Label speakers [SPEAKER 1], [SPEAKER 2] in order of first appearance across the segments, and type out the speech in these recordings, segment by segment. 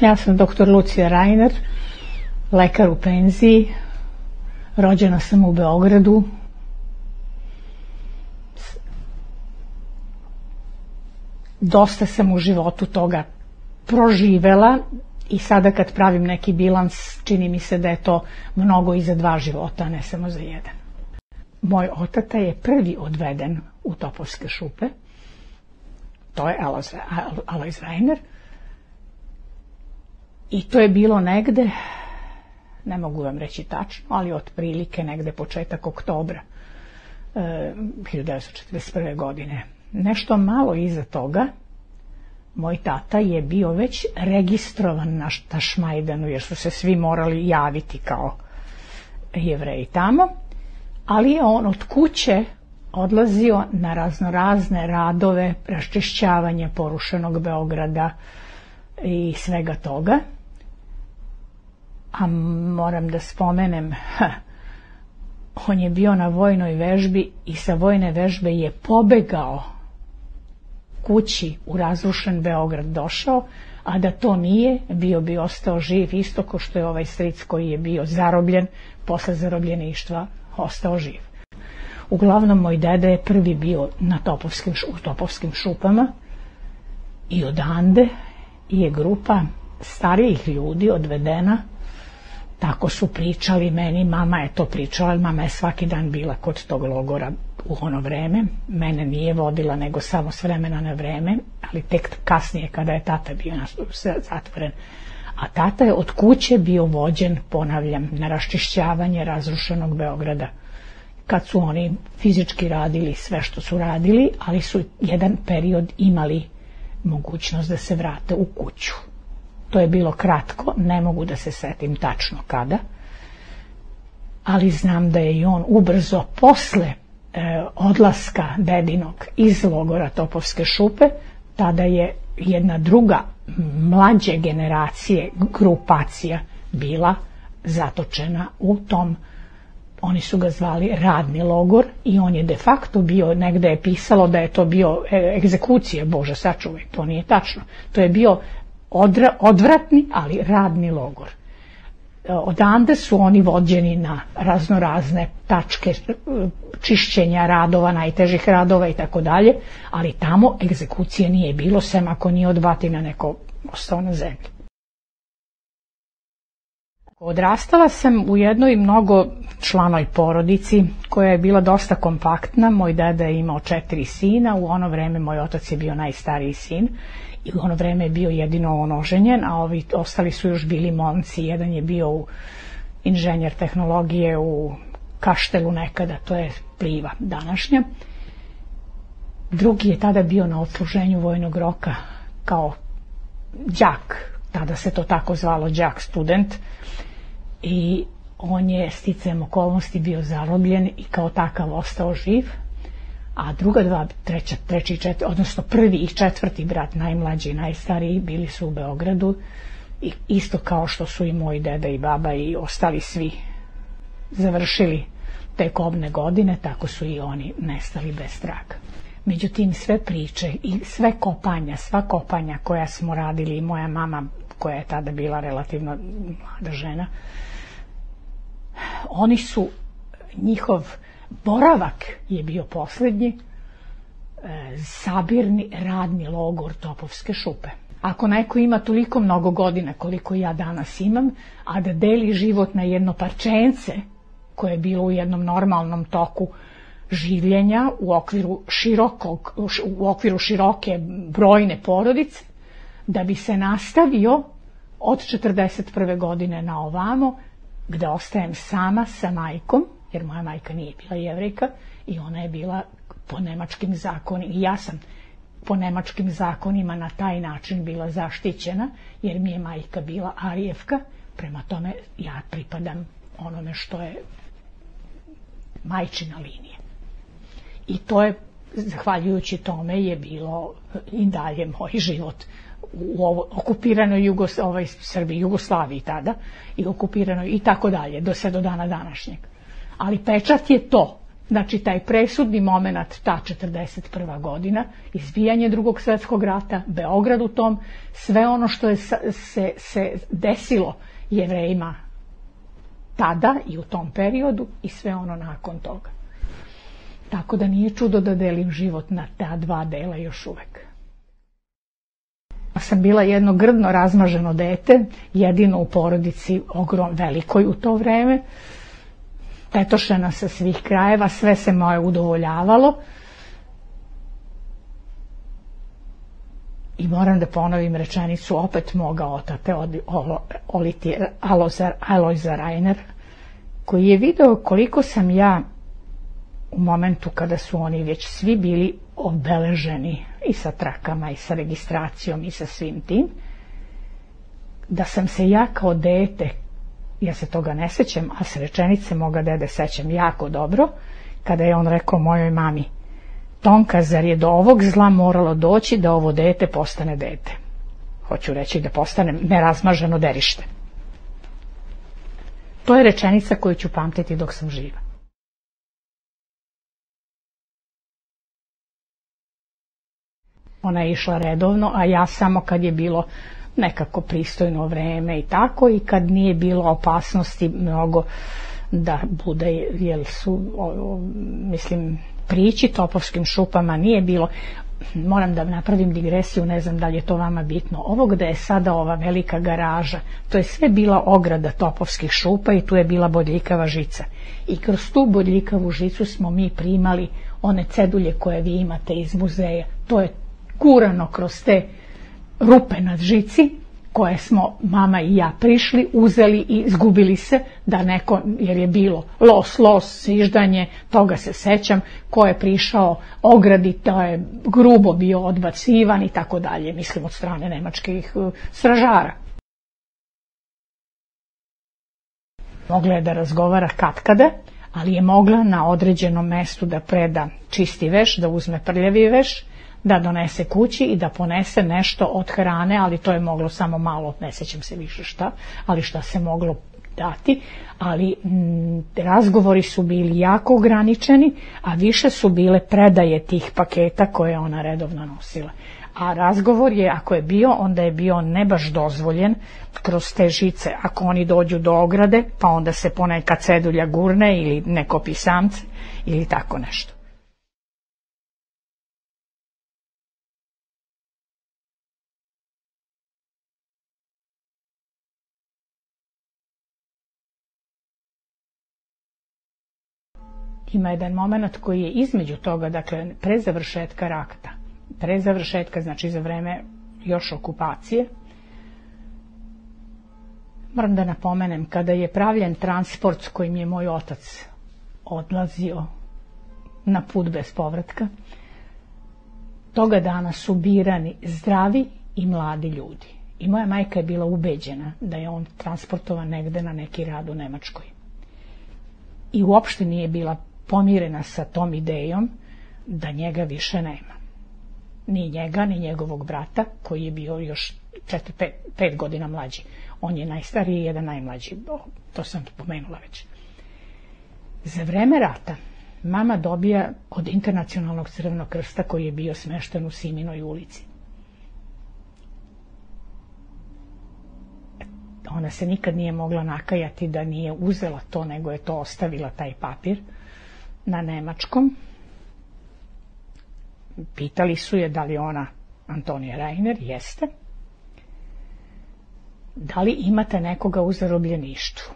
[SPEAKER 1] Ja sam dr. Lucija Rajner, lekar u penziji, rođena sam u Beogradu. Dosta sam u životu toga proživela i sada kad pravim neki bilans, čini mi se da je to mnogo i za 2 života, a ne samo za 1. Moj otata je prvi odveden u Topovske šupe, to je Alojz Rajner, i to je bilo negde, ne mogu vam reći tačno, ali otprilike negde početak oktobra 1941. godine. Nešto malo iza toga moj tata je bio već registrovan na Tašmajdanu, jer su se svi morali javiti kao Jevreji tamo, ali je on od kuće odlazio na raznorazne radove, raščišćavanja porušenog Beograda i svega toga. A moram da spomenem, on je bio na vojnoj vežbi i sa vojne vežbe je pobegao kući u razrušen Beograd došao, a da to nije, bio bi ostao živ, isto kao što je ovaj stric koji je bio zarobljen, posle zarobljeništva ostao živ. Uglavnom, moj deda je prvi bio u Topovskim šupama i odande je grupa starijih ljudi odvedena. Tako su pričali meni, mama je to pričala, mama je svaki dan bila kod tog logora u ono vreme. Mene nije vodila, nego samo s vremena na vreme, ali tek kasnije kada je tata bio zatvoren. A tata je od kuće bio vođen, ponavljam, na raščišćavanje razrušenog Beograda. Kad su oni fizički radili sve što su radili, ali su jedan period imali mogućnost da se vrate u kuću. To je bilo kratko, ne mogu da se setim tačno kada, ali znam da je i on ubrzo posle odlaska dedinog iz logora Topovske šupe, tada je jedna druga mlađe generacije grupacija bila zatočena u tom, oni su ga zvali radni logor, i on je de facto bio, negde je pisalo da je to bio egzekucija, Bože sačuvaj, to nije tačno, to je bio odvratni, ali radni logor. Odande su oni vođeni na raznorazne tačke čišćenja radova, najtežih radova i tako dalje, ali tamo egzekucije nije bilo, sem ako nije od batina neko ostao na zemlji. Odrastala sam u jednoj mnogo članoj porodici koja je bila dosta kompaktna. Moj deda je imao 4 sina, u ono vreme moj otac je bio najstariji sin i u ono vreme je bio jedino on oženjen, a ovi ostali su još bili momci. Jedan je bio inženjer tehnologije u Kaštelu nekada, to je Pliva današnja. Drugi je tada bio na odsluženju vojnog roka kao đak, tada se to tako zvalo, đak student, i on je sticajem okolnosti bio zarobljen i kao takav ostao živ, a druga dva, treći i četvrti, odnosno prvi i četvrti brat, najmlađi i najstariji, bili su u Beogradu, i isto kao što su i moj deda i baba i ostali svi završili te kobne godine, tako su i oni nestali bez traga. Međutim, sve priče i sve kopanja, sva kopanja koja smo radili, i moja mama, koja je tada bila relativno mlada žena, oni su, njihov boravak je bio poslednji sabirni radni logor Topovske šupe. Ako neko ima toliko mnogo godina koliko ja danas imam, a da deli život na jedno parčence koje je bilo u jednom normalnom toku življenja u okviru široke brojne porodice, da bi se nastavio od 1941. godine na ovamo, gde ostajem sama sa majkom, jer moja majka nije bila Jevrejka i ona je bila po nemačkim zakonima, i ja sam po nemačkim zakonima na taj način bila zaštićena, jer mi je majka bila Arijevka, prema tome ja pripadam onome što je majčina linija. I to je, zahvaljujući tome, je bilo i dalje moj život u okupiranoj Srbiji, Jugoslaviji tada, i okupiranoj i tako dalje, do dana današnjeg. Ali pečat je to, Znači, taj presudni moment, ta 41. godina, izbijanje Drugog svjetskog rata, Beograd u tom, sve ono što je se desilo Jevrejima tada i u tom periodu i sve ono nakon toga. Tako da nije čudo da delim život na ta dva dela još uvek. Sam bila jedno grdno razmaženo dete, jedino u porodici velikoj u to vreme, tetošena sa svih krajeva, sve se moje udovoljavalo. I moram da ponovim rečenicu opet moga otate Alojza Reiner, koji je video koliko sam ja u momentu kada su oni već svi bili obeleženi i sa trakama i sa registracijom i sa svim tim, da sam se ja kao dete, ja se toga ne sećam, a se rečenice moga dede sećam jako dobro, kada je on rekao mojoj mami: Tonka, zar je do ovog zla moralo doći da ovo dete postane dete? Hoću reći da postane nerazmaženo derište. To je rečenica koju ću pamtiti dok sam živa. Ona je išla redovno, a ja samo kad je bilo nekako pristojno vreme i tako, i kad nije bilo opasnosti mnogo da bude, jer su, mislim, prići Topovskim šupama nije bilo. Moram da napravim digresiju, ne znam da li je to vama bitno. Ovo gde je sada ova velika garaža, to je sve bila ograda Topovskih šupa i tu je bila bodljikava žica. I kroz tu bodljikavu žicu smo mi primali one cedulje koje vi imate iz muzeja. To je gurano kroz te rupe nad žici koje smo mama i ja prišli, uzeli i izgubili se, da neko, jer je bilo los, sviždanje, toga se sećam, ko je prišao ogradi, to je grubo bio odbacivan i tako dalje, mislim od strane nemačkih stražara. Mogla je da razgovara katkada, ali je mogla na određenom mestu da preda čisti veš, da uzme prljavi veš, da donese kući i da ponese nešto od hrane, ali to je moglo samo malo, ne sećam se više šta, ali šta se moglo dati, ali razgovori su bili jako ograničeni, a više su bile predaje tih paketa koje je ona redovno nosila. A razgovor je, ako je bio, onda je bio ne baš dozvoljen kroz te žice. Ako oni dođu do ograde, pa onda se poneka cedulja gurne ili neko pisamce ili tako nešto. Ima jedan moment koji je između toga, dakle, pre završetka rata, pre završetka, znači za vreme još okupacije. Moram da napomenem, kada je pravljen transport s kojim je moj otac odlazio na put bez povratka, toga dana su birani zdravi i mladi ljudi. I moja majka je bila ubeđena da je on transportovan negde na neki rad u Nemačkoj. I uopšte nije bila pomirena sa tom idejom da njega više nema. Ni njega, ni njegovog brata, koji je bio još 5 godina mlađi. On je najstariji i jedan najmlađi. To sam pomenula već. Za vreme rata mama dobija od Internacionalnog crvenog krsta, koji je bio smešten u Siminoj ulici. Ona se nikad nije mogla nakajati da nije uzela to, nego je to ostavila, taj papir, na nemačkom. Pitali su je da li ona Antonija Reiner, jeste. Da li imate nekoga u zarobljeništvu?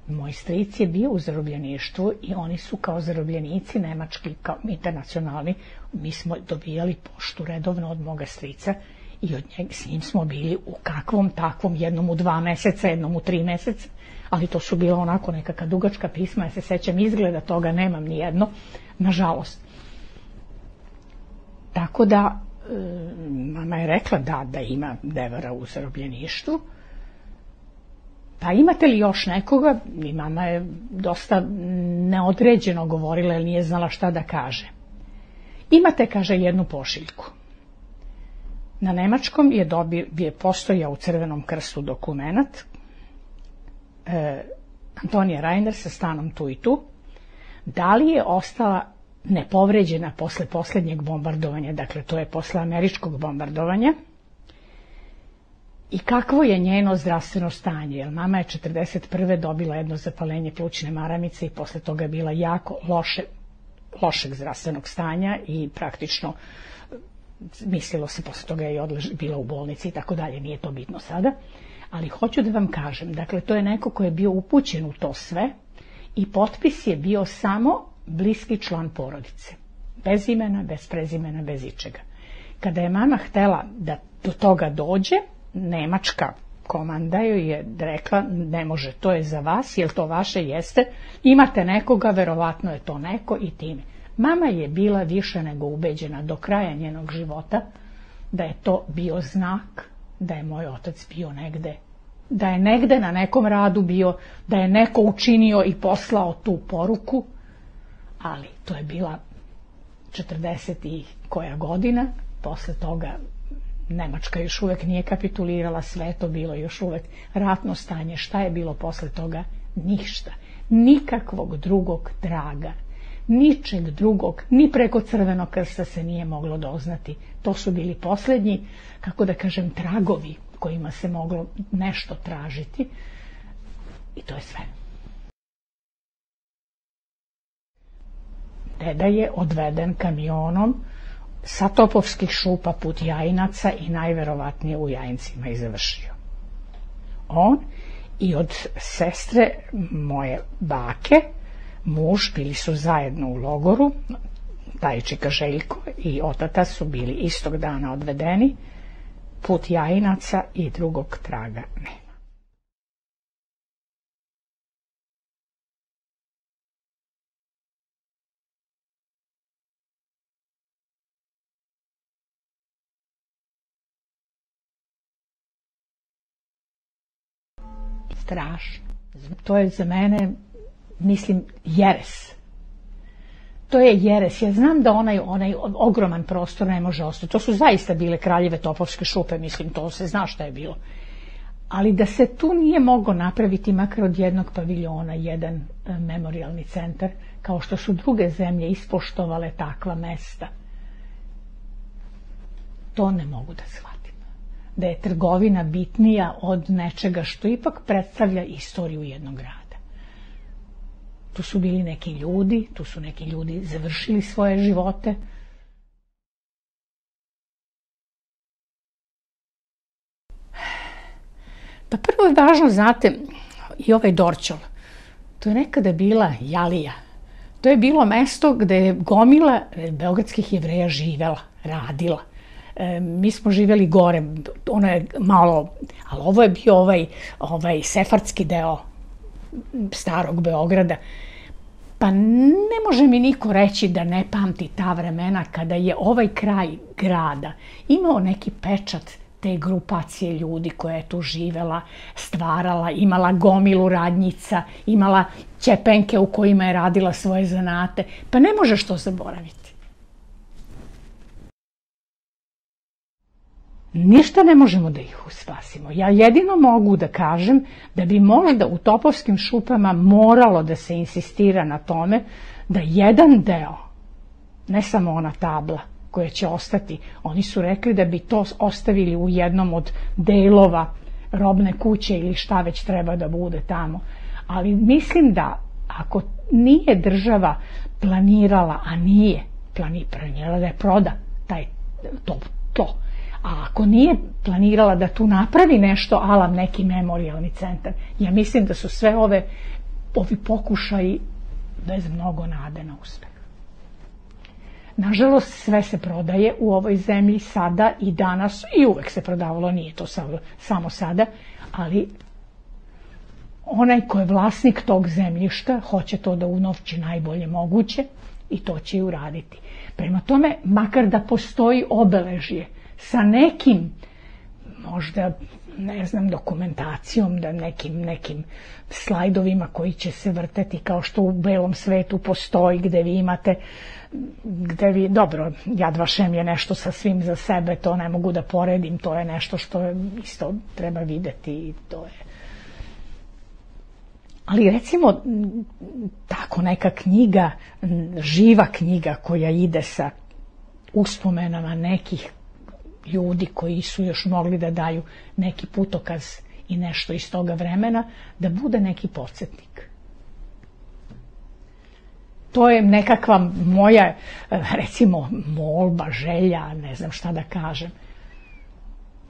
[SPEAKER 1] Moj stric je bio u zarobljeništvu i oni su kao zarobljenici nemački, kao internacionalni, mi smo dobijali poštu redovno od moga strica i od njega, s njim smo bili u kakvom takvom, jednom u 2 meseca, jednom u 3 meseca, ali to su bila onako nekakva dugačka pisma, ja se sećam izgleda, toga nemam ni jedno, nažalost. Tako da, mama je rekla da ima devara u zarobljeništvu. Pa imate li još nekoga? I mama je dosta neodređeno govorila, jer nije znala šta da kaže. Imate, kaže, jednu pošiljku. Na nemačkom je postojao u Crvenom krstu dokumenat, Antonija Reiner sa stanom tu i tu, Da li je ostala nepovređena posle poslednjeg bombardovanja, dakle to je posle američkog bombardovanja, i kakvo je njeno zdravstveno stanje, jer mama je 1941. dobila jedno zapalenje plućne maramice i posle toga je bila jako lošeg zdravstvenog stanja i praktično mislilo se, posle toga je bila u bolnici i tako dalje, nije to bitno sada, ali hoću da vam kažem, dakle to je neko ko je bio upućen u to sve i potpis je bio samo bliski član porodice, bez imena, bez prezimena, bez ičega. Kada je mama htela da do toga dođe, nemačka komanda joj je rekla, ne može, to je za vas, jel to vaše, jeste, imate nekoga, verovatno je to neko i time. Mama je bila više nego ubeđena do kraja njenog života da je to bio znak, da je moj otac bio negde, da je negde na nekom radu bio, da je neko učinio i poslao tu poruku, ali to je bila 40 i koja godina, posle toga Nemačka još uvek nije kapitulirala, sve je to bilo još uvek ratno stanje. Šta je bilo posle toga? Ništa. Nikakvog drugog traga. Ničeg drugog, ni preko Crvenog krsta se nije moglo doznati. To su bili poslednji, kako da kažem, tragovi kojima se moglo nešto tražiti. I to je sve. Deda je odveden kamionom sa Topovskih šupa put Jajinaca i najverovatnije u Jajincima i završio. On i od sestre moje bake, muž, bili su zajedno u logoru, Tajčika Željko i otata su bili istog dana odvedeni, put Jajinaca i drugog traga nema. Strašno. To je za mene, mislim, jeres. To je jeres. Ja znam da onaj ogroman prostor ne može ostati. To su zaista bile Kraljeve Topovske šupe, mislim, to se zna šta je bilo. Ali da se tu nije moglo napraviti makar od jednog paviljona jedan memorijalni centar, kao što su druge zemlje ispoštovale takva mesta, to ne mogu da shvatim. Da je trgovina bitnija od nečega što ipak predstavlja istoriju jednog grada. Tu su bili neki ljudi, tu su neki ljudi završili svoje živote. Pa prvo je važno, znate, i ovaj Dorćol, to je nekada bila Jalija. To je bilo mesto gde je gomila beogradskih Jevreja živela, radila. Mi smo živjeli gore, ono je malo, ali ovo je bio ovaj sefardski deo starog Beograda. Pa ne može mi niko reći da ne pamti ta vremena kada je ovaj kraj grada imao neki pečat te grupacije ljudi koja je tu živela, stvarala, imala gomilu radnjica, imala ćepenke u kojima je radila svoje zanate. Pa ne možeš to zaboraviti. Ništa ne možemo da ih spasimo. Ja jedino mogu da kažem da bi možda u Topovskim šupama moralo da se insistira na tome da jedan deo, ne samo ona tabla koja će ostati, oni su rekli da bi to ostavili u jednom od delova robne kuće ili šta već treba da bude tamo. Ali mislim da ako nije država planirala, a nije planirala da je proda to, a ako nije planirala da tu napravi nešto, alam neki memorijalni centar, ja mislim da su sve ovi pokušaji bez mnogo nade na uspeh. Nažalost, sve se prodaje u ovoj zemlji sada i danas, i uvek se prodavalo, nije to samo sada, ali onaj ko je vlasnik tog zemljišta hoće to da unovči najbolje moguće i to će i uraditi. Prema tome, makar da postoji obeležje sa nekim, možda, ne znam, dokumentacijom, da nekim slajdovima koji će se vrteti kao što u belom svetu postoji, gde vi imate, dobro, Jad Vašem je nešto sasvim za sebe, to ne mogu da poredim, to je nešto što isto treba videti i to je. Ali recimo tako neka knjiga, živa knjiga koja ide sa uspomenama nekih ljudi koji su još mogli da daju neki putokaz i nešto iz toga vremena, da bude neki podsjetnik. To je nekakva moja, recimo, molba, želja, ne znam šta da kažem.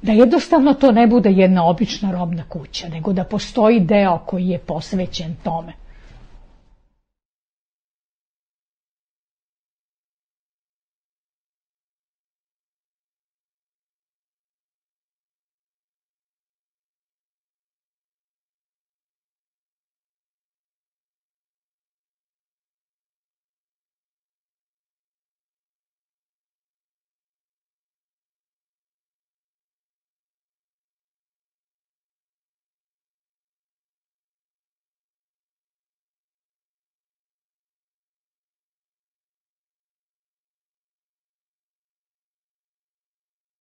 [SPEAKER 1] Da jednostavno to ne bude jedna obična robna kuća, nego da postoji deo koji je posvećen tome.